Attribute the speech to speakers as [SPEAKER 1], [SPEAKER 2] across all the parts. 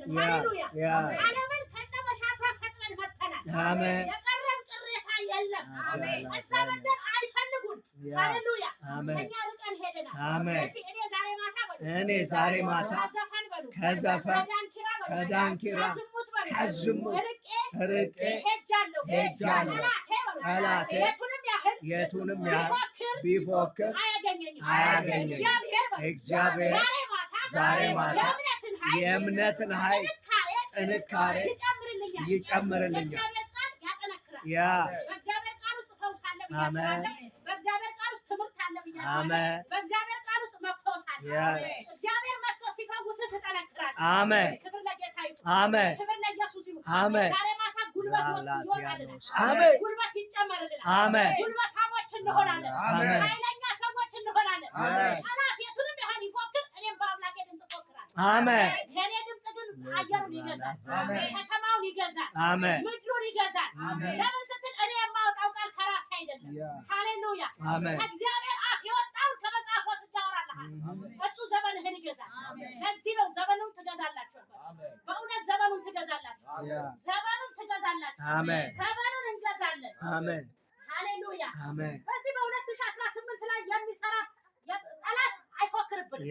[SPEAKER 1] ሃሌሉያ ዓለምን ከነመሻቷ ሰቅለን መተናል አሜን የቀረን ቅሬታ የለም አሜን እዛ መንደር አይፈልጉን ሃሌሉያ እኛ ርቀን ሄደናል አሜን እኔ ዛሬ ማታ ከዘፈን ከዳንኪራ ከዝሙት ርቄ ሄጃለሁ ጠላቴ የቱንም ያህል ቢፎክር አያገኘኝ እግዚአብሔር ዛሬ ማታ የእምነትን ኃይል ጥንካሬ ይጨምርልኛል ያ
[SPEAKER 2] በእግዚአብሔር ቃል ውስጥ ፈውስ አለ
[SPEAKER 1] አሜን
[SPEAKER 2] በእግዚአብሔር ቃል ውስጥ ትምህርት አለ
[SPEAKER 1] አሜን
[SPEAKER 2] በእግዚአብሔር ቃል ውስጥ መፈወስ አለ እግዚአብሔር መጥቶ ሲፈውስህ ትጠነክራለህ
[SPEAKER 1] አሜን
[SPEAKER 2] ክብር ለጌታ ይሁን
[SPEAKER 1] አሜን
[SPEAKER 2] ክብር ለኢየሱስ ይሁን
[SPEAKER 1] አሜን
[SPEAKER 2] ዛሬ ማታ ጉልበት ይወጣልናል
[SPEAKER 1] አሜን
[SPEAKER 2] ጉልበት ይጨመርልናል
[SPEAKER 1] አሜን
[SPEAKER 2] ጉልበታሞች እንሆናለን ኃይለኛ ሰዎች እንሆናለን ጠላት የቱንም ያህል ይፎክር እኔም በአምላኬ ድምፅ እፎክራለሁ
[SPEAKER 1] አሜን
[SPEAKER 2] የኔ ድምፅ ግን አየሩን ይገዛል ከተማውን ይገዛል ምድሩን ይገዛል ለምን ስትል እኔ የማወጣው ቃል ከራሴ አይደለም ሃሌሉያ ከእግዚአብሔር አፍ የወጣውን ከመጽሐፍ ወስጄ አወራልሃለሁ እሱ ዘመንህን ይገዛል ለዚህ ነው ዘመኑን ትገዛላችሁ በእውነት ዘመኑን ትገዛላችሁ ዘመኑን ትገዛላችሁ ዘመኑን እንገዛለን
[SPEAKER 1] አሜን
[SPEAKER 2] ሃሌሉያ
[SPEAKER 1] አሜን
[SPEAKER 2] በዚህ በ2018 ላይ የሚሰራ ጠላት አይፎክርብንም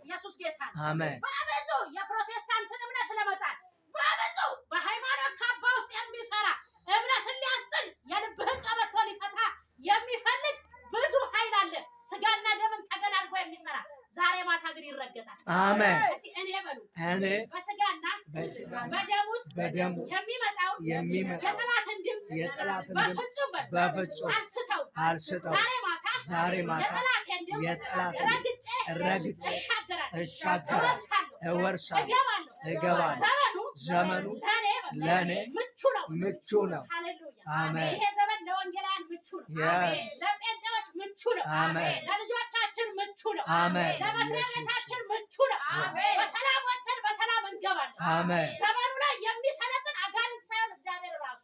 [SPEAKER 2] ኢየሱስ ጌታ
[SPEAKER 1] አሜን
[SPEAKER 2] በብዙ የፕሮቴስታንትን እምነት ለመጣል በብዙ በሃይማኖት ካባ ውስጥ የሚሰራ እምነትን ሊያስጥል የልብህን ቀበቶ ሊፈታ የሚፈልግ ብዙ ኃይል አለ ስጋና ደምን ተገናድጎ የሚሰራ ዛሬ ማታ ግን ይረገጣል
[SPEAKER 1] አሜን
[SPEAKER 2] እስቲ እኔ በሉ
[SPEAKER 1] እኔ
[SPEAKER 2] በስጋና በደም ውስጥ የሚመጣው የጠላትን ድምፅ በፍጹም አልስተው ዛሬ ማታ የጠላትን ድምፅ ረግጬ እሻገራለሁ እወርሳለሁ እገባለሁ ዘመኑ ለእኔ ምቹ ነው አሜን ይሄ ዘመን ለወንጌላውያን ምቹ ነው ለጴንጤዎች ምቹ ነው ለልጆቻችን ምቹ ነው ለመስሪያ ቤታችን ምቹ ነው በሰላም ወጥተን በሰላም እንገባለን ዘመኑ ላይ የሚሰለጥን አጋንንት ሳይሆን እግዚአብሔር ራሱ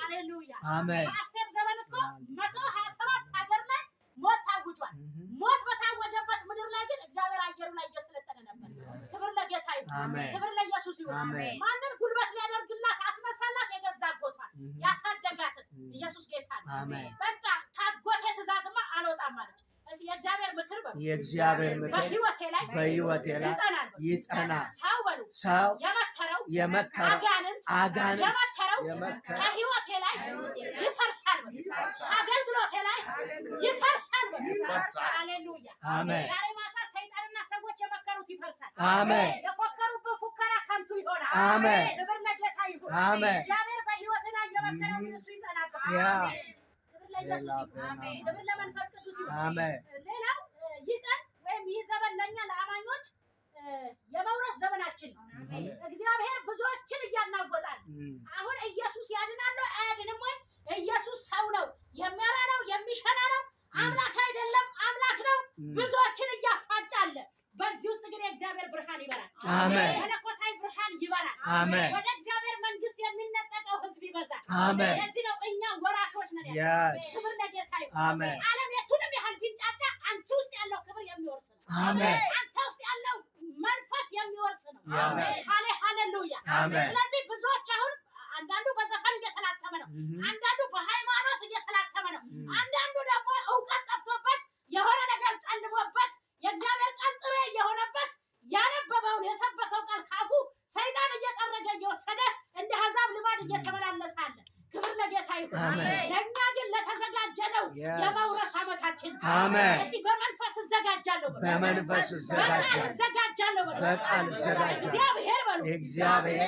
[SPEAKER 2] ሃሌሉያ በአስቴር ዘመን እኮ 127 ሀገር ላይ ሞት ታውጇል ሞት በታወጀበት ምድር ላይ ግን እግዚአብሔር አየሩ ላይ እየሰለጠነ ነበር ክብር ለጌታ ይሁን ክብር ለኢየሱስ ይሁን ማንን ጉልበት ሊያደርግላት አስመሰላት የገዛ አጎቷን ያሳደጋትን ኢየሱስ ጌታ ነው በቃ ካጎቴ ትእዛዝማ አልወጣም ማለች የእግዚአብሔር ምክር በሕይወቴ ላይ ይጸናል ሰው የመከረው አጋንንት ከሕይወቴ ላይ ይፈርሳል አገልግሎቴ ላይ ይፈርሳል ሃሌሉያ ዛሬ ማታ ሰይጣንና ሰዎች የመከሩት ይፈርሳል የፎከሩበት ፉከራ ከንቱ ይሆናል ክብር ለጌታ ይሁን እግዚአብሔር በሕይወት ላይ የመከረው እሱ ይጸናል ክብር ለመንፈስ ቅዱስ ይሁን ሌላው ይህ ቀን ወይም ይህ ዘመን ለእኛ ለአማኞች የመውረስ ዘመናችን እግዚአብሔር ብዙዎችን እያናወጣል አሁን ኢየሱስ ያድናል አያድንም ወይ ኢየሱስ ሰው ነው የሚያራራው የሚሸና ነው አምላክ አይደለም አምላክ ነው ብዙዎችን እያፋጫለ በዚህ ውስጥ ግን የእግዚአብሔር ብርሃን ይበራል መለኮታዊ ብርሃን ይበራል ወደ እግዚአብሔር መንግስት የሚነጠቀው ህዝብ ይበዛል ለዚህ ነው እኛ ወራሾች ነን ክብር ለጌታ ይሁን ዓለም የቱንም ያህል ቢንጫጫ አንቺ ውስጥ ያለው ክብር የሚወርስ ነው አንተ ውስጥ ያለው መንፈስ የሚወርስ ነው ሃሌሉያ ስለዚህ ብዙዎች አሁን አንዳንዱ በዘፈን እየተላተመ ነው አንዳንዱ በሃይማኖት እየተላተመ ነው አንዳንዱ ደግሞ እውቀት ጠፍቶበት የሆነ ነገር ጨልሞበት የእግዚአብሔር ቃል ጥሬ የሆነበት ያነበበውን የሰበከው ቃል ካፉ ሰይጣን እየጠረገ እየወሰደ እንደ አሕዛብ ልማድ እየተመላለሰ አለ ክብር ለጌታ ይሁን ለእኛ ግን ለተዘጋጀነው የመውረስ ዓመታችን እስቲ በመንፈስ እዘጋጃለሁ በቃል እግዚአብሔር በሉ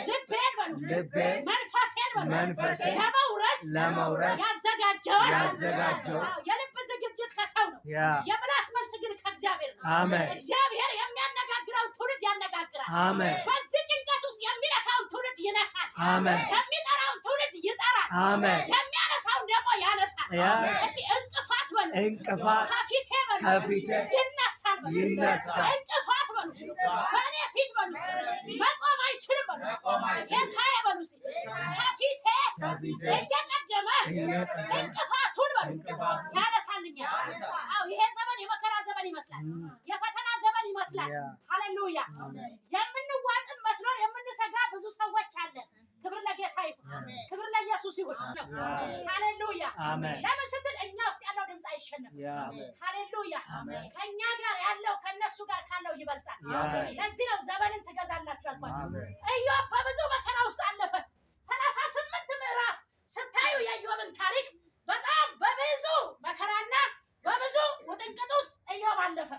[SPEAKER 2] ልቤን በሉ መንፈሴን ለመውረስ ያዘጋጀው የልብ ዝግጅት ከሰው ነው የምላስ መልስ ግን ከእግዚአብሔር ነው እግዚአብሔር የሚያነጋግረውን ትውልድ ያነጋግራል በዚህ ጭንቀት ውስጥ የሚነካውን ትውልድ ይነካል የሚጠራውን ትውልድ ይጠራል የሚያነሳውን ደግሞ ያነሳል እስቲ እንቅፋት በሉ ከፊቴ ይነሳል እንቅፋት በሉ በእኔ ፊት በሉ መቆም አይችልም በሉ ጌታዬ በሉ ከፊቴ እየቀደመ እንቅፋቱን በሉ ያነሳልኛል ይሄ ዘመን የመከራ ዘመን ይመስላል የፈተና ዘመን ይመስላል ሃሌሉያ የምንዋጥም መስሎን የምንሰጋ ብዙ ሰዎች አለን። ክብር ለጌታ ይሁን፣ ክብር ለኢየሱስ ይሁን። ሃሌሉያ። ለምን ስትል እኛ ውስጥ ያለው ድምፅ አይሸነፍም። ሃሌሉያ። ከኛ ጋር ያለው ከነሱ ጋር ካለው ይበልጣል። ለዚህ ነው ዘመንን ትገዛላችሁ አልኳችሁ። ኢዮብ በብዙ መከራ ውስጥ አለፈ። 38 ምዕራፍ ስታዩ የኢዮብን ታሪክ በጣም በብዙ መከራና በብዙ ውጥንቅጥ ውስጥ ኢዮብ አለፈ።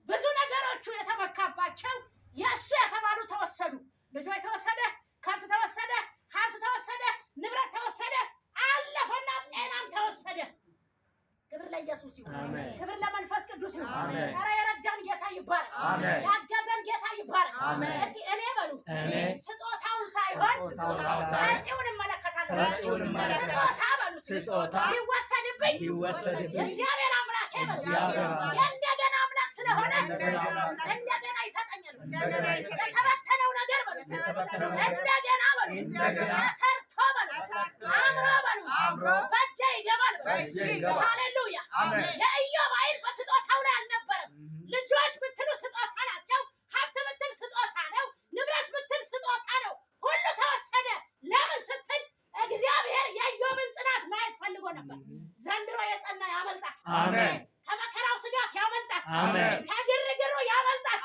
[SPEAKER 2] ብዙ ነገሮቹ የተመካባቸው የእሱ የተባሉ ተወሰዱ። ልጆች ተወሰደ፣ ከብት ተወሰደ፣ ሀብት ተወሰደ፣ ንብረት ተወሰደ፣ አለፈና ጤናም ተወሰደ። ክብር ለኢየሱስ ይሁን፣ ክብር ለመንፈስ ቅዱስ ይሁን። ኧረ የረዳን ጌታ ይባረክ፣ ያገዘን ጌታ ይባረክ። እስቲ እኔ በሉ ስጦታውን ሳይሆን ሰጪውን እመለከታለሁ። ስጦታ በሉ ስጦታ ይወሰድብኝ እግዚአብሔር አምላኬ በሉ የእንደገና አምላክ ስለሆነ እንደገና ይሰጠኛል። የተበተነው ነገር በሉ እንደገና በሉ ተሰርቶ በሉ አምሮ በሉ በእጄ ይገባል በሉ። ሃሌሉያ። የኢዮብ ዓይን በስጦታው ላይ አልነበረም። ልጆች ብትሉ ስጦታ ናቸው። ሀብት ብትል ስጦታ ነው። ንብረት ብትል ስጦታ ነው። ሁሉ ተወሰደ። ለምን ስትል እግዚአብሔር የኢዮብን ጽናት ማየት ፈልጎ ነበር። ዘንድሮ የጸና ያመልጣል። ከመከራው ስጋት ያመልጣል። ከግርግሩ ያመልጣል።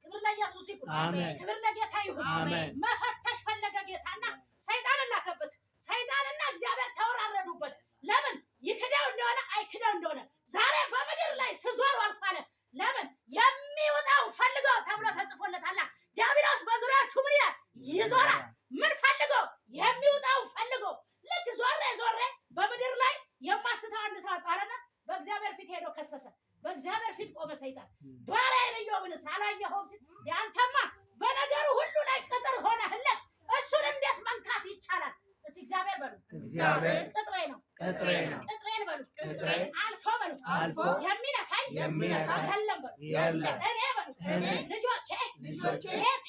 [SPEAKER 2] ክብር ለኢየሱስ ይሁን፣ ክብር ለጌታ ይሁን። መፈተሽ ፈለገ ጌታና ሰይጣንን ላከበት። ሰይጣንና እግዚአብሔር ተወራረዱበት። ለምን ይክደው እንደሆነ አይክደው እንደሆነ ዛሬ በምድር ላይ ስዞር አልኳለ። ለምን የሚወጣው ፈልገው ተብሎ ተጽፎለታል። ዲያብሎስ በዙሪያችሁ ምን ይላል? ይዞራል። ምን ፈልገው? የሚወጣው ፈልገው። ልክ ዞሬ በምድር ላይ የማስተው አንድ ሰው አጣለና በእግዚአብሔር ፊት ሄዶ ከሰሰ። በእግዚአብሔር ፊት ቆመ ሰይጣን። ባሪያዬን ኢዮብንስ አላየኸውም ሲል ያንተማ በነገሩ ሁሉ ላይ ቅጥር ሆነህለት እሱን እንዴት መንካት ይቻላል? እስቲ እግዚአብሔር በሉ። እግዚአብሔር ቅጥሬ ነው። ቅጥሬን በሉ። አልፎ በሉ የሚነካኝ የለም በሉ። እኔ በሉ ልጆቼ ቤቴ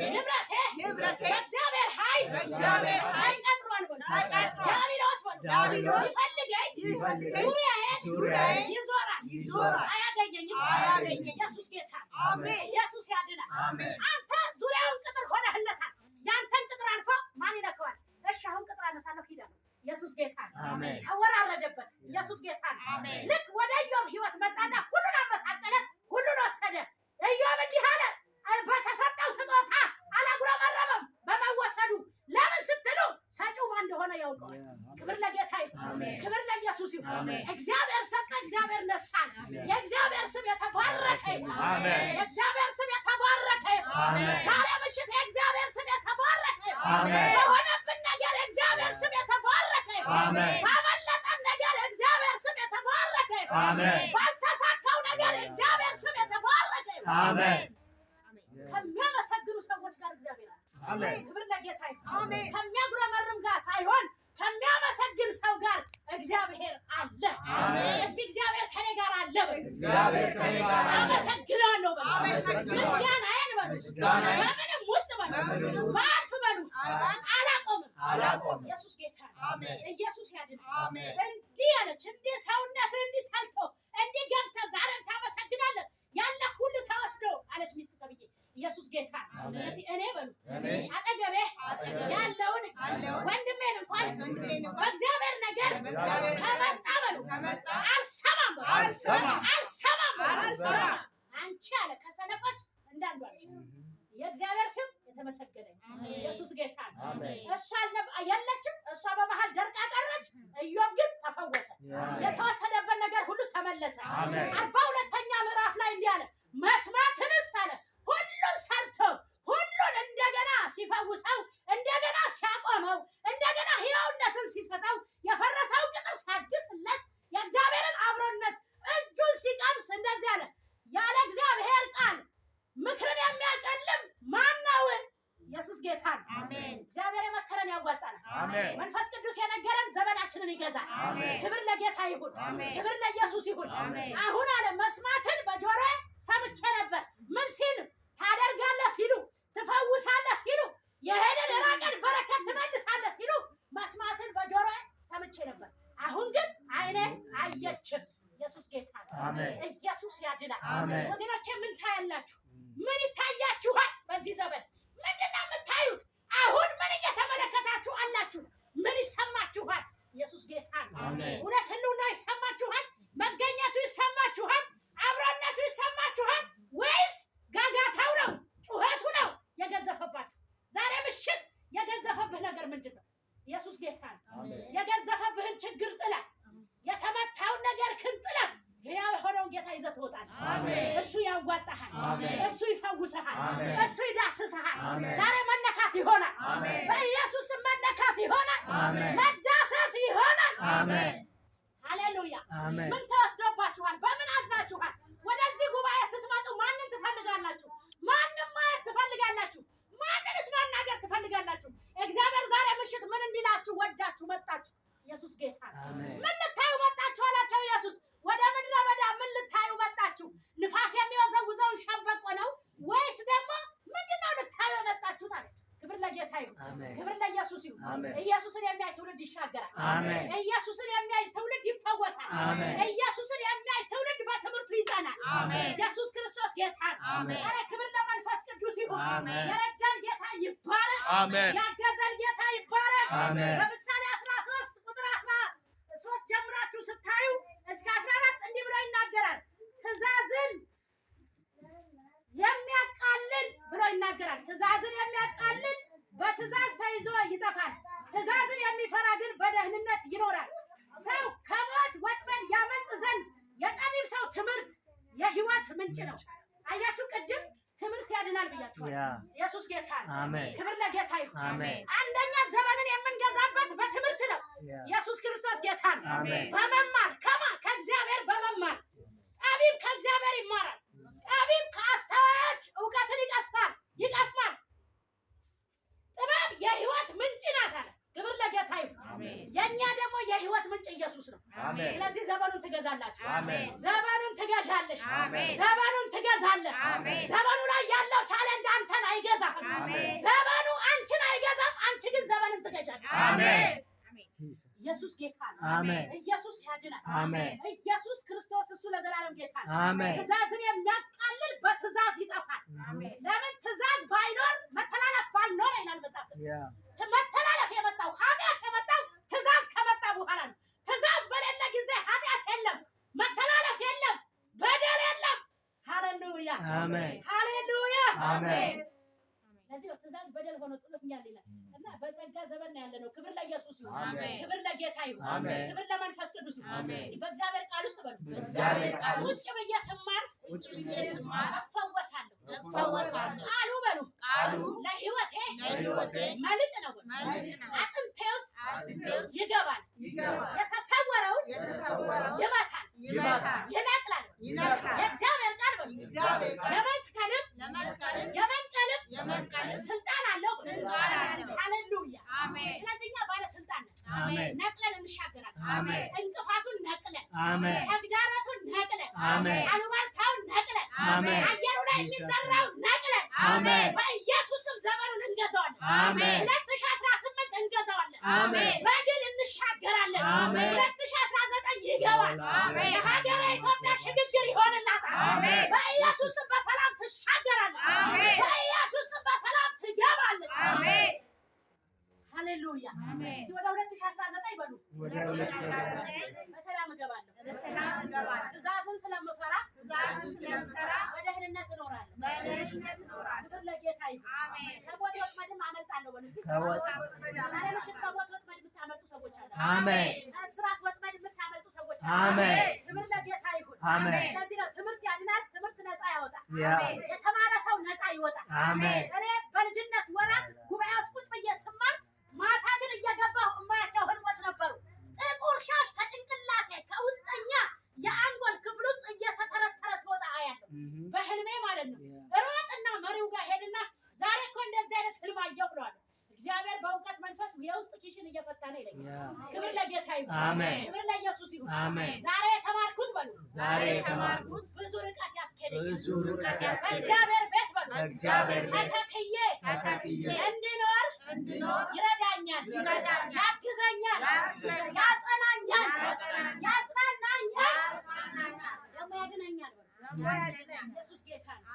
[SPEAKER 2] ንብረቴ በእግዚአብሔር ኃይል ተቀጥሯል በሉ። ዲያብሎስ ይፈልገኝ ዙሪያዬን ይዞራል፣ አያገኘኝም። ኢየሱስ ጌታ፣ ኢየሱስ ያድናል። አንተ ዙሪያውን ቅጥር ሆነህለታል። ያንተን ቅጥር አልፎ ማን ይነካዋል? እሺ አሁን ቅጥር አነሳለሁ ሂዳለሁ። ኢየሱስ ጌታ ነው። ተወራረደበት። ኢየሱስ ጌታ ነው። ልክ ወደ ኢዮብ ህይወት መጣና ሁሉን አመሳቀለ፣ ሁሉን ወሰደ። ኢዮብ እንዲህ አለ፣ በተሰጠው ስጦታ አላጉረመረመም በመወሰዱ። ለምን ስትሉ ሰጪው ማን እንደሆነ ያውቀዋል። ክብር ለጌታ ይሁን፣ ክብር ለኢየሱስ ይሁን። እግዚአብሔር ሰጠ፣ እግዚአብሔር ነሳን። የእግዚአብሔር ስም የተባረከ ይሁን። የእግዚአብሔር ስም የተባረከ ይሁን። ዛሬ ምሽት የእግዚአብሔር ስም የተባረከ ይሁን። በሆነብን ነገር የእግዚአብሔር ስም የተባረከ ይሁን። ባመለጠን ነገር የእግዚአብሔር ስም የተባረከ ይሁን። ባልተሳካው ነገር የእግዚአብሔር ስም የተባረከ ይሁን። ከሚያመሰግኑ ሰዎች ጋር እግዚአብሔር አለ። ክብር ለጌታ ይሁን። ከሚያጉረመርም ጋር ሳይሆን ከሚያመሰግን ሰው ጋር እግዚአብሔር አለ። እስቲ እግዚአብሔር ከኔ ጋር አለ በሉ። እግዚአብሔር ከኔ ጋር አለ። አመሰግናለሁ በሉ። ምስጋናዬን በሉ በምንም ውስጥ በሉ ባልፍ በሉ አላቆምም። ኢየሱስ ጌታ ነው። ኢየሱስ ያድናል። እንዲህ አለች፣ እንዲህ ሰውነትህ እንዲህ ተልቶ እንዲህ ገብተህ ዛሬም ታመሰግናለህ። ያለ ሁሉ ተወስዶ አለች ሚስት ተብዬ። ኢየሱስ ጌታ ነው። እኔ በሉ አጠገቤ ያለውን ወንድሜን እንኳን በእግዚአብሔር ነገር ከመጣ በሉ አልሰማም። አንቺ አለ ከሰነፎች እንዳንዷል። የእግዚአብሔር ስም የተመሰገነ። ኢየሱስ ጌታ ነው። እሷ የለችም፣ እሷ በመሃል ደርቃ ቀረች። ኢዮብ ግን ተፈወሰ። የተወሰደበት ነገር ሁሉ ተመለሰ። 42ኛ ምዕራፍ ላይ እንዲህ አለ፣ መስማትንስ አለ ሁሉን ሰርቶ ሁሉን እንደገና ሲፈውሰው፣ እንደገና ሲያቆመው፣ እንደገና ሕያውነትን ሲሰጠው፣ የፈረሰውን ቅጥር ሲያድስለት፣ የእግዚአብሔርን አብሮነት እጁን ሲቀምስ እንደዚህ አለ፣ ያለ እግዚአብሔር ቃል ምክርን የሚያጨልም ማን ነው? ኢየሱስ ጌታ ነው። እግዚአብሔር የመከረን ያዋጣናል። መንፈስ ቅዱስ የነገረን ዘመናችንን ይገዛል። ክብር ለጌታ ይሁን፣ ክብር ለኢየሱስ ይሁን። አሁን አለ መስማትን በጆሮዬ ሰምቼ ነበር። ምን ሲል ታደርጋለህ ሲሉ፣ ትፈውሳለህ ሲሉ፣ የሄደን የራቀን በረከት ትመልሳለህ ሲሉ መስማትን በጆሮዬ ሰምቼ ነበር። አሁን ግን ዓይኔ አየችም። ኢየሱስ ጌታ ነው። ኢየሱስ ያድናል። ወገኖቼ ምን ታያላችሁ? ምን ይታያችኋል? በዚህ ዘመን ዛሬ መነካት ይሆናል። በኢየሱስ መነካት ይሆናል። መዳሰስ ይሆናል። ሃሌሉያ። ምን ተወስዶባችኋል? በምን አዝናችኋል? ወደዚህ ጉባኤ ስትመጡ ማንን ትፈልጋላችሁ? ማንን ማየት ትፈልጋላችሁ? ማንንስ ማናገር ትፈልጋላችሁ? እግዚአብሔር ዛሬ ምሽት ምን እንዲላችሁ ወዳችሁ መጣችሁ? ኢየሱስ ጌታ ነው። ምን ልታዩ መጣችሁ አላቸው ኢየሱስ። ወደ ምድረ በዳ ምን ልታዩ መጣችሁ? ንፋስ የሚወዘውዘውን ሸምበቆ ነው ወይስ ደግሞ ምንድነው ልታዩ የመጣችሁት አለ። ክብር ለጌታ ይሁን። ክብር ለኢየሱስ ይሁን። ኢየሱስን የሚያይ ትውልድ ይሻገራል። ኢየሱስን የሚያይ ትውልድ ይፈወሳል። ኢየሱስን የሚያይ ትውልድ በትምህርቱ ይጸናል። ኢየሱስ ክርስቶስ ጌታ ነው። ኧረ ክብር ለመንፈስ ቅዱስ ይሁን። የረዳን ጌታ ይባረክ። ያገዘን ጌታ ይባረክ። በምሳሌ 13 ቁጥር 13 ጀምራችሁ ስታዩ እስከ 14 እንዲህ ብሎ ይናገራል። ትእዛዝን የሚያቃልል ብሎ ይናገራል። ትእዛዝን የሚያቃልል በትእዛዝ ተይዞ ይጠፋል። ትእዛዝን የሚፈራ ግን በደህንነት ይኖራል። ሰው ከሞት ወጥመድ ያመልጥ ዘንድ የጠቢብ ሰው ትምህርት የሕይወት ምንጭ ነው። አያችሁ፣ ቅድም ትምህርት ያድናል ብያችኋል። ኢየሱስ ጌታ ነው። ክብር ለጌታ ይሁን። አንደኛ ዘመንን የምንገዛበት በትምህርት ነው። ኢየሱስ ክርስቶስ ጌታ ነው። በመማር ከእግዚአብሔር በመማር ጠቢብ ከእግዚአብሔር ይማራል። ጠቢብ ከአስተዋዮች እውቀትን ይቀስማል። ጥበብ የሕይወት ምንጭ ናት አለ። ክብር ለጌታ ይሁን። የኛ ደግሞ የሕይወት ምንጭ ኢየሱስ ነው። ስለዚህ ዘመኑን ትገዛላችሁ። ዘመኑን ትገዣለሽ። ዘመኑን ትገዛለህ። ዘመኑ ላይ ያለው ቻሌንጅ አንተን አይገዛም። ዘመኑ አንቺን አይገዛም። አንቺ ግን ዘመንን ትገዣለሽ። ኢየሱስ ጌታ ነው። ኢየሱስ ያድናል። ኢየሱስ ክርስቶስ እሱ ለዘላለም ጌታ ነው። ትእዛዝን የሚያቃልል በትእዛዝ ይጠፋል። ለምን? ትእዛዝ ባይኖር መተላለፍ ባልኖር ይላል መጽሐፍ። መተላለፍ የመጣው ኃጢአት የመጣው ትእዛዝ ከመጣ በኋላ ነው። ትእዛዝ በሌለ ጊዜ ኃጢአት የለም፣ መተላለፍ የለም፣ በደል የለም። ሃሌሉያ ሃሌሉያ። ለዚህ ነው ትእዛዝ በደል ሆኖ ጥሎኛል ይላል እና በጸጋ ዘመን ነው ያለነው። ክብር ለኢየሱስ ይሁን። ክብር ለጌታ ይሁን። ክብር ለመንፈስ ቅዱስ ይሁን። እስቲ በእግዚአብሔር ቃል ውስጥ በሉ። በእግዚአብሔር ቃል ቁጭ ብዬ ስማር እፈወሳለሁ። ቃሉ በሉ ለሕይወቴ መልቅ ነው። አጥንቴ ውስጥ ይገባል። የተሰወረውን ይመታል፣ ይነቅላል። የእግዚአብሔር ቃል በሉ የመንቀልም ስልጣን አለው። ሃሌሉያ። ስለዚህ እኛ ባለስልጣን ነን። ነቅለን እንሻገራለን። እንቅፋቱን ነቅለን፣ ተግዳሮቱን ነቅለን፣ አሉባልታውን ነቅለን፣ አየሩ ላይ የሚዘራውን ነቅለን በኢየሱስም ዘመኑን እንገዛዋለን። 2018 እንገዛዋለን። በድል እንሻገራለን። 2019 ይገባል። የሀገረ ኢትዮጵያ ሽግግር ይሆንላታል። በኢየሱስም በሰላም ትሻገራለች። በኢየሱስም በሰላም ትገባለች። ሃሌሉያ። ወደ 2019 በሉ። በሰላም እገባለሁ። ትእዛዝን ስለምፈራ በደህንነት እኖራለሁ። ክብር ለጌታ ይሁን። ከሞት ወጥመድም አመልጣለሁ። ዛሬ ምሽት ከሞት ወጥመድ የምታመልጡ ሰዎች አሉ። ከእስራት ወጥመድ የምታመልጡ ሰዎች አሉ። ክብር ለጌታ ይሁን። ስለዚህ ነው ትምህርት ያድናል። ትምህርት ነፃ ያወጣል። የተማረ ሰው ነፃ ይወጣል። እኔ በልጅነት ወራት ጉባኤ ውስጥ ቁጭ ብዬ ስማር ማታ ግን እየገባሁ እማያቸው ህልሞች ነበሩ። ጥቁር ሻሽ ከጭንቅላቴ ከውስጠኛ የአንጎል ክፍል ውስጥ እየተተረተረ ሲወጣ አያለሁ በህልሜ ማለት ነው። ሮጥና መሪው ጋር ሄድና ዛሬ እኮ እንደዚህ አይነት ህልም አየሁ ብለዋል። እግዚአብሔር በእውቀት መንፈስ የውስጥ ኪሽን እየፈታ ነው ይለኛል። ክብር ለጌታ ይሁን። ክብር ለኢየሱስ ይሁን። ዛሬ የተማርኩት በሉ ብዙ ርቀት ያስኬደኛል። በእግዚአብሔር ቤት በሉ ተተክዬ እንድኖር ይረዳኛል፣ ያግዘኛል፣ ያጸናኛል፣ ያጽናናኛል፣ ደግሞ ያድነኛል። ኢየሱስ ጌታ ነው።